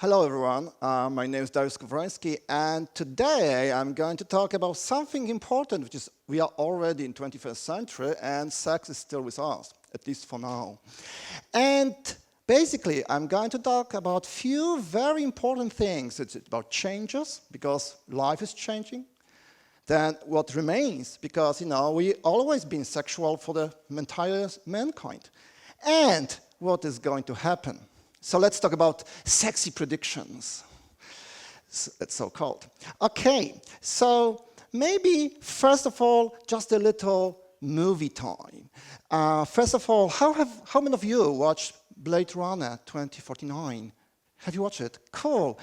Hello everyone, my name is Dariusz Skowroński, and today I'm going to talk about something important, which is we are already in 21st century and sex is still with us, at least for now. And basically I'm going to talk about few very important things. It's about changes, because life is changing. Then what remains, because we always been sexual for the entire mankind. And what is going to happen. So let's talk about sexy predictions. It's so called. Okay, so maybe first of all, just a little movie time. First of all, how many of you watched Blade Runner 2049? Have you watched it? Cool.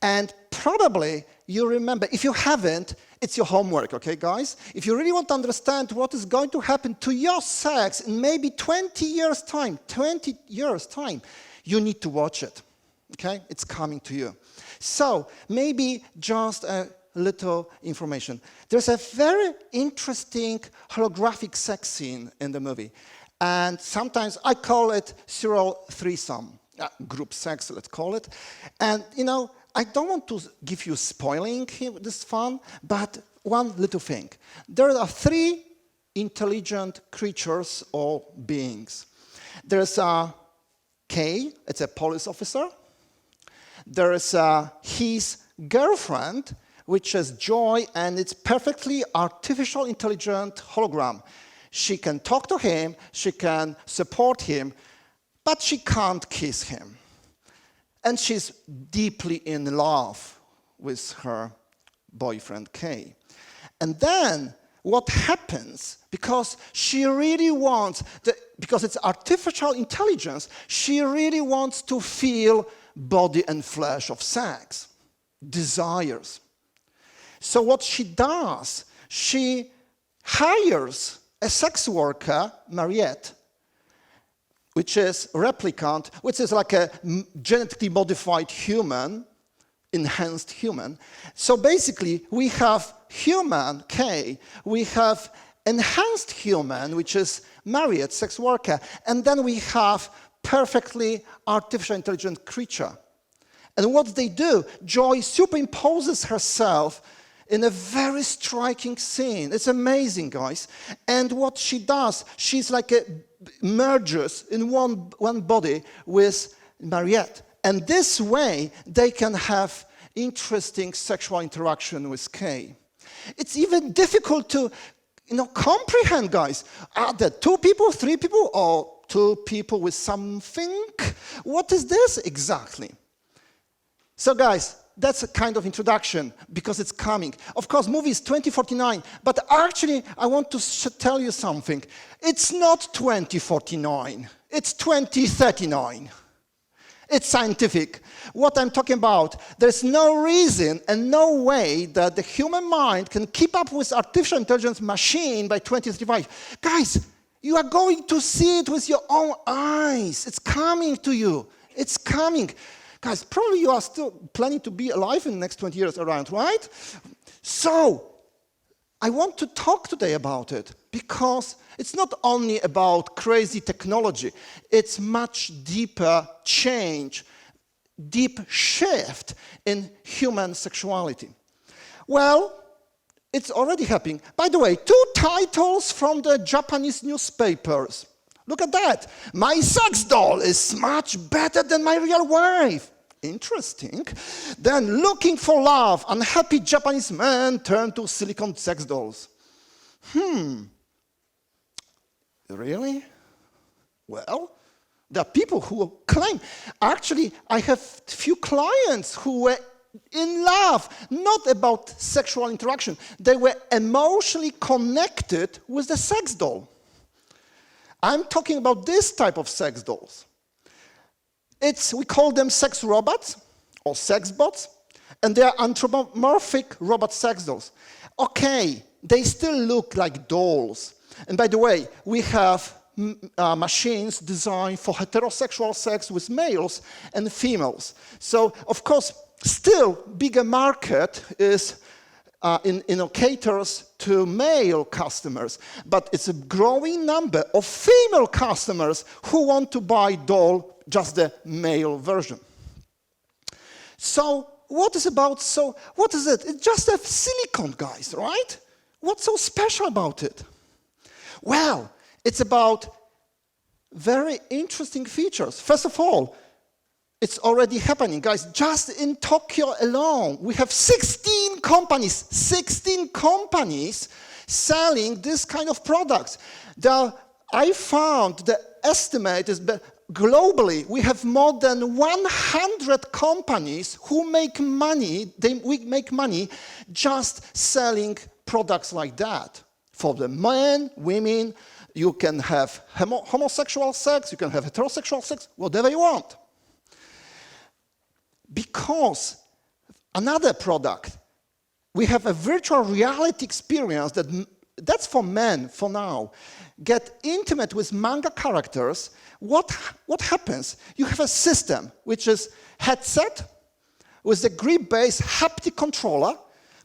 And probably you remember, if you haven't, it's your homework, okay, guys? If you really want to understand what is going to happen to your sex in maybe 20 years' time, you need to watch it, okay? It's coming to you. So maybe just a little information. There's a very interesting holographic sex scene in the movie. And sometimes I call it serial threesome. Group sex, let's call it. And, I don't want to give you spoiling this fun, but one little thing. There are three intelligent creatures or beings. There's K, it's a police officer. There's his girlfriend, which is Joy, and it's perfectly artificial intelligent hologram. She can talk to him, she can support him, but she can't kiss him. And she's deeply in love with her boyfriend, Kay. And then what happens, because she really wants, because it's artificial intelligence, she really wants to feel body and flesh of sex, desires. So what she does, she hires a sex worker, Mariette, which is a replicant, which is like a genetically modified human, enhanced human. So basically, we have human, K, we have enhanced human, which is Mariette, sex worker, and then we have perfectly artificial intelligent creature. And what they do, Joy superimposes herself in a very striking scene. It's amazing, guys. And what she does, she's like merges in one body with Mariette. And this way, they can have interesting sexual interaction with Kay. It's even difficult to comprehend, guys. Are there two people, three people, or two people with something? What is this exactly? So, guys, that's a kind of introduction, because it's coming. Of course, movie is 2049, but actually, I want to tell you something. It's not 2049, it's 2039. It's scientific. What I'm talking about, there's no reason and no way that the human mind can keep up with artificial intelligence machine by 2035. Guys, you are going to see it with your own eyes. It's coming to you. It's coming. Guys, probably you are still planning to be alive in the next 20 years around, right? So, I want to talk today about it, because it's not only about crazy technology, it's much deeper change, deep shift in human sexuality. Well, it's already happening. By the way, two titles from the Japanese newspapers. Look at that. My sex doll is much better than my real wife. Interesting. Then, looking for love, unhappy Japanese men turn to silicone sex dolls. Really? Well, there are people who claim. Actually, I have few clients who were in love, not about sexual interaction. They were emotionally connected with the sex doll. I'm talking about this type of sex dolls. We call them sex robots or sex bots, and they are anthropomorphic robot sex dolls. Okay, they still look like dolls. And by the way, we have machines designed for heterosexual sex with males and females. So, of course, still bigger market is caters to male customers, but it's a growing number of female customers who want to buy doll, just the male version. So what is it? It's just a silicone, guys, right? What's so special about it? Well, it's about very interesting features. First of all, it's already happening, guys. Just in Tokyo alone, we have 16 companies selling this kind of products. I found the estimate is that globally, we have more than 100 companies who make money, we make money just selling products like that. For the men, women, you can have homosexual sex, you can have heterosexual sex, whatever you want. Because another product, we have a virtual reality experience that's for men for now. Get intimate with manga characters. What happens? You have a system which is headset with a grip-based haptic controller.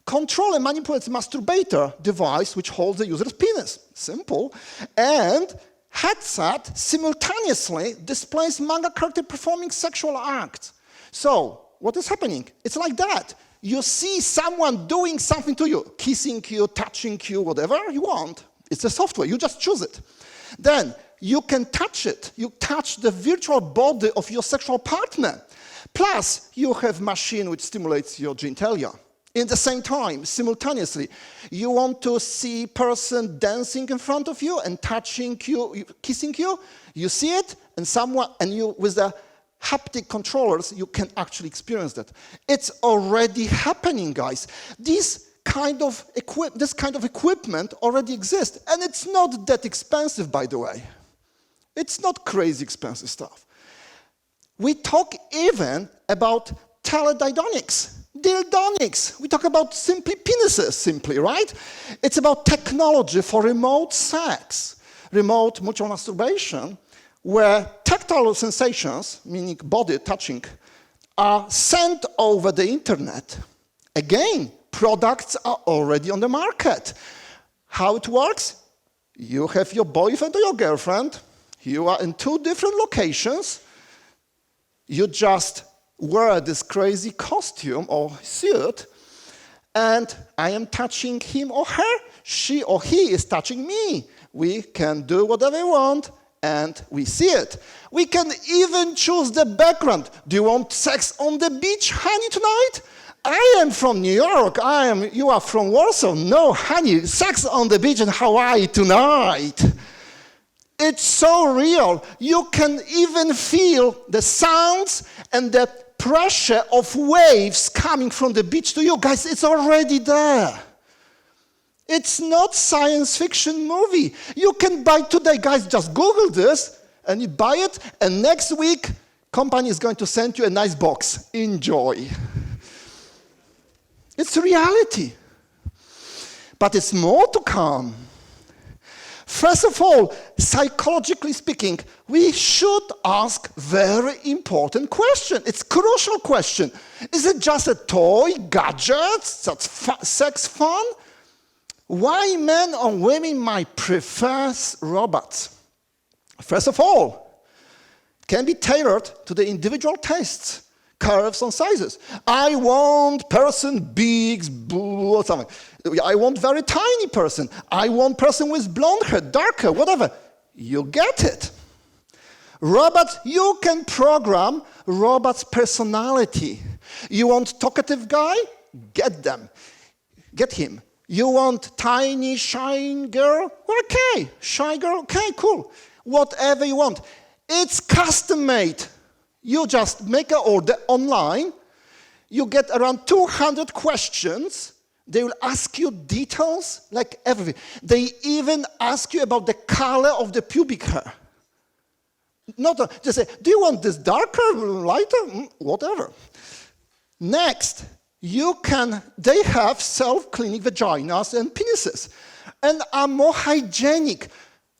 Controller manipulates masturbator device which holds the user's penis. Simple. And headset simultaneously displays manga character performing sexual acts. So, what is happening? It's like that. You see someone doing something to you, kissing you, touching you, whatever you want. It's a software, you just choose it. Then, you can touch it. You touch the virtual body of your sexual partner. Plus, you have machine which stimulates your genitalia. In the same time, simultaneously, you want to see person dancing in front of you and touching you, kissing you. You see it, and you with the haptic controllers, you can actually experience that. It's already happening, guys. This kind of equipment already exists, and it's not that expensive, by the way. It's not crazy expensive stuff. We talk even about teledildonics. Dildonics. We talk about penises, right? It's about technology for remote sex, remote mutual masturbation, where tactile sensations, meaning body touching, are sent over the internet. Again, products are already on the market. How it works? You have your boyfriend or your girlfriend. You are in 2 different locations. You just wear this crazy costume or suit, and I am touching him or her. She or he is touching me. We can do whatever we want, and we see it. We can even choose the background. Do you want sex on the beach, honey, tonight? I am from New York. You are from Warsaw. No, honey, sex on the beach in Hawaii tonight. It's so real. You can even feel the sounds and the pressure of waves coming from the beach to you. Guys, it's already there. It's not science fiction movie. You can buy today, guys, just Google this, and you buy it, and next week, company is going to send you a nice box. Enjoy. It's reality. But it's more to come. First of all, psychologically speaking, we should ask very important question. It's a crucial question. Is it just a toy, gadgets, that's sex fun? Why men or women might prefer robots? First of all, it can be tailored to the individual tastes, curves and sizes. I want person big, or something. I want very tiny person. I want person with blonde hair, dark hair, whatever. You get it. Robots, you can program robots' personality. You want talkative guy? Get them. Get him. You want tiny, shy girl? Okay. Shy girl? Okay, cool. Whatever you want. It's custom-made. You just make an order online. You get around 200 questions. They will ask you details, like everything. They even ask you about the color of the pubic hair. Not just say, do you want this darker, lighter? Whatever. Next, they have self-cleaning vaginas and penises and are more hygienic.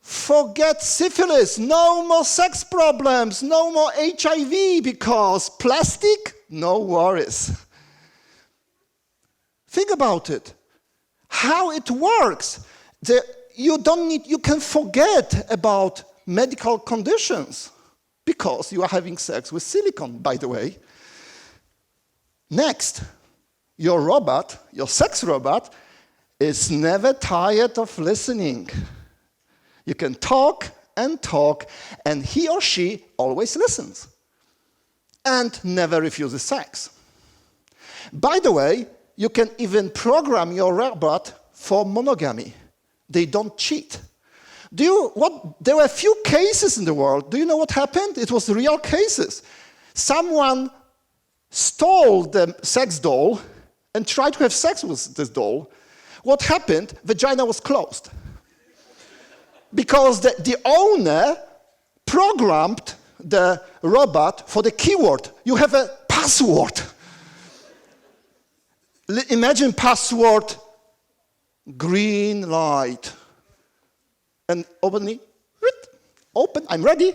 Forget syphilis, no more sex problems, no more HIV because plastic, no worries. Think about it, how it works. You can forget about medical conditions because you are having sex with silicone, by the way. Next, your robot, your sex robot, is never tired of listening. You can talk, and he or she always listens and never refuses sex. By the way, you can even program your robot for monogamy. They don't cheat. There were a few cases in the world. Do you know what happened? It was real cases. Someone stole the sex doll and tried to have sex with this doll. What happened? Vagina was closed. Because the owner programmed the robot for the keyword. You have a password. Imagine password, green light. And open, I'm ready.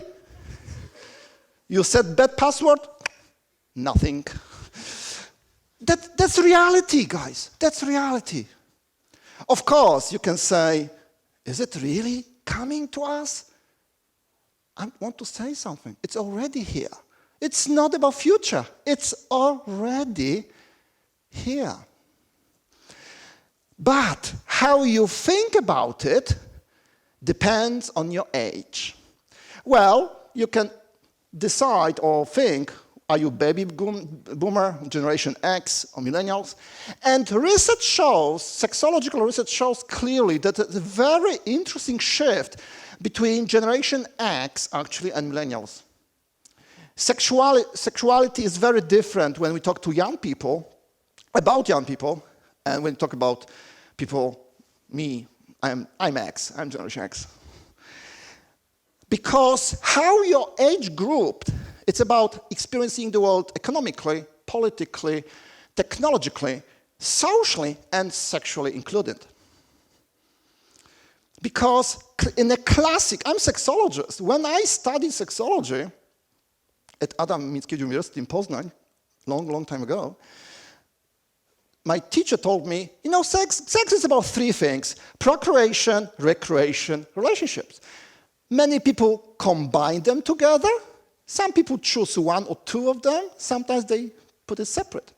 You said bad password, nothing. That's reality, guys. That's reality. Of course, you can say, is it really coming to us? I want to say something. It's already here. It's not about future. It's already here. But how you think about it depends on your age. Well, you can decide or think, are you baby boomer, Generation X, or millennials? And research shows, sexological research shows clearly that there's a very interesting shift between Generation X, actually, and millennials. Sexuality is very different when we talk to young people, about young people, and when we talk about people, me, I'm X, I'm Generation X. Because how you're age grouped, it's about experiencing the world economically, politically, technologically, socially, and sexually included. Because in a classic, I'm a sexologist. When I studied sexology at Adam Mickiewicz University in Poznań, long time ago, my teacher told me, sex is about three things: procreation, recreation, relationships. Many people combine them together. Some people choose one or two of them. Sometimes they put it separate.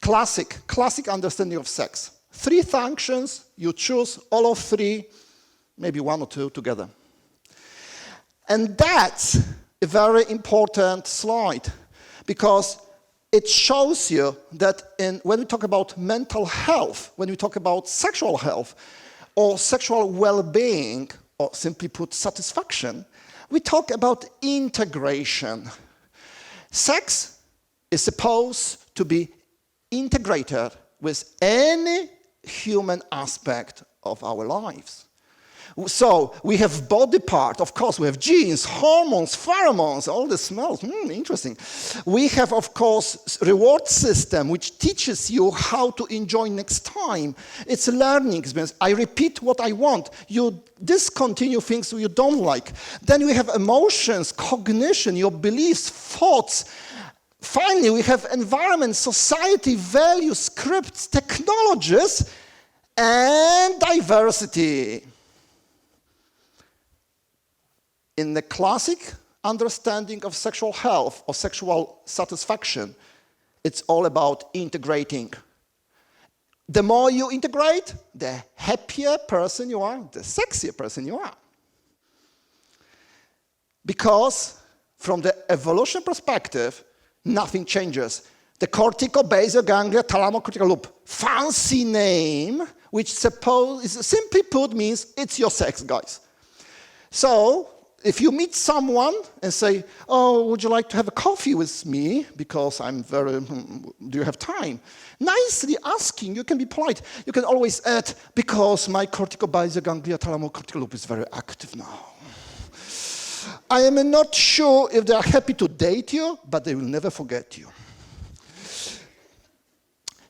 Classic understanding of sex. Three functions, you choose all of three, maybe one or two together. And that's a very important slide, because it shows you that when we talk about mental health, when we talk about sexual health, or sexual well-being, or simply put, satisfaction, we talk about integration. Sex is supposed to be integrated with any human aspect of our lives. So we have body part, of course, we have genes, hormones, pheromones, all the smells, interesting. We have, of course, reward system, which teaches you how to enjoy next time. It's a learning experience. I repeat what I want. You discontinue things you don't like. Then we have emotions, cognition, your beliefs, thoughts. Finally, we have environment, society, values, scripts, technologies, and diversity. In the classic understanding of sexual health or sexual satisfaction, it's all about integrating. The more you integrate, the happier person you are, the sexier person you are. Because from the evolution perspective, nothing changes. The cortical basal ganglia thalamocortical loop, fancy name, which simply put means it's your sex, guys. So, if you meet someone and say, oh, would you like to have a coffee with me? Because do you have time? Nicely asking, you can be polite. You can always add, because my cortical basal ganglia thalamocortical loop is very active now. I am not sure if they are happy to date you, but they will never forget you.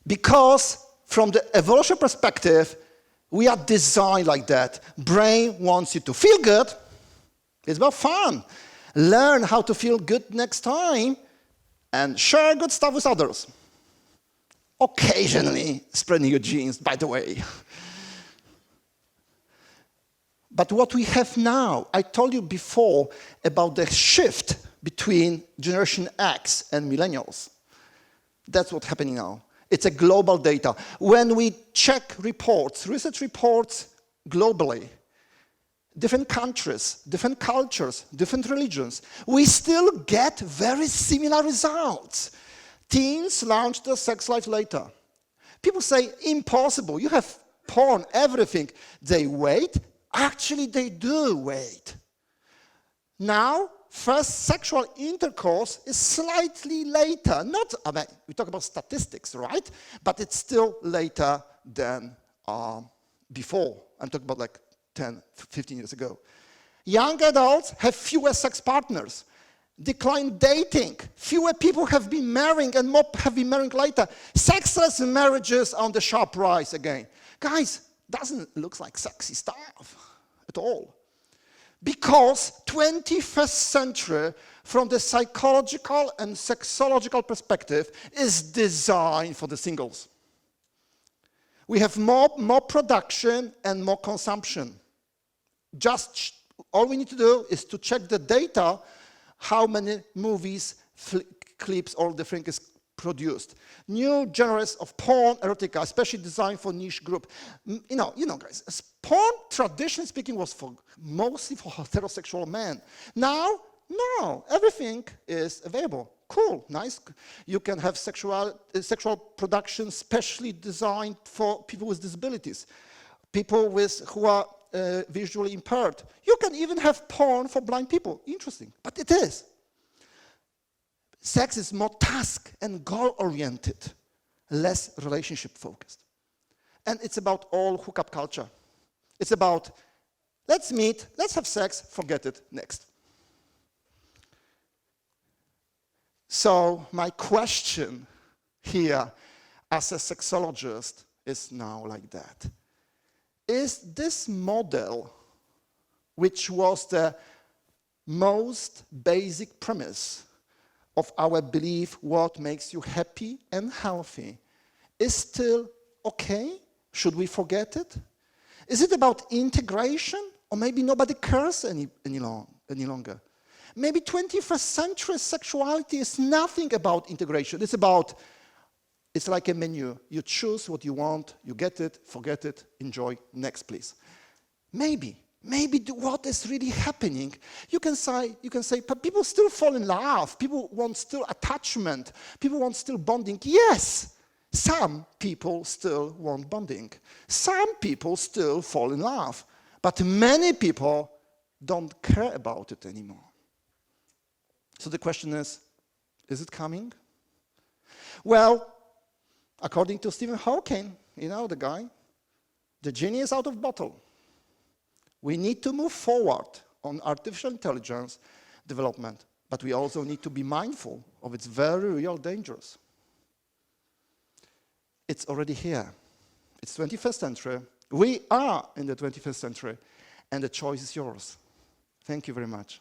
Because from the evolution perspective, we are designed like that. Brain wants you to feel good. It's about fun. Learn how to feel good next time and share good stuff with others. Occasionally spreading your genes, by the way. But what we have now, I told you before about the shift between Generation X and millennials. That's what's happening now. It's a global data. When we check reports, research reports globally, different countries, different cultures, different religions, we still get very similar results. Teens launch their sex life later. People say, impossible, you have porn, everything. They wait. Actually, they do wait. Now, first sexual intercourse is slightly later. Not, I mean, we talk about statistics, right? But it's still later than before. I'm talking about like 10, 15 years ago. Young adults have fewer sex partners. Decline dating. Fewer people have been marrying and more have been marrying later. Sexless marriages on the sharp rise again. Guys, doesn't look like sexy stuff at all. Because 21st century, from the psychological and sexological perspective, is designed for the singles. We have more production and more consumption. Just all we need to do is to check the data, how many movies, clips, all the thing is produced. New genres of porn, erotica, especially designed for niche group. You know, guys, porn, traditionally speaking, was mostly for heterosexual men. Now, no, everything is available. Cool, nice. You can have sexual production specially designed for people with disabilities, people who are visually impaired. You can even have porn for blind people. Interesting, but it is. Sex is more task and goal-oriented, less relationship-focused. And it's about all hookup culture. It's about, let's meet, let's have sex, forget it, next. So my question here as a sexologist is now like that. Is this model, which was the most basic premise of our belief what makes you happy and healthy, is still okay? Should we forget it? Is it about integration? Or maybe nobody cares any longer? Maybe 21st century sexuality is nothing about integration. It's like a menu. You choose what you want, you get it, forget it, enjoy, next please. Maybe what is really happening, you can say, but people still fall in love, people want still attachment, people want still bonding. Yes, some people still want bonding. Some people still fall in love, but many people don't care about it anymore. So the question is it coming? Well, according to Stephen Hawking, you know the guy, the genie is out of bottle. We need to move forward on artificial intelligence development, but we also need to be mindful of its very real dangers. It's already here. It's 21st century. We are in the 21st century, and the choice is yours. Thank you very much.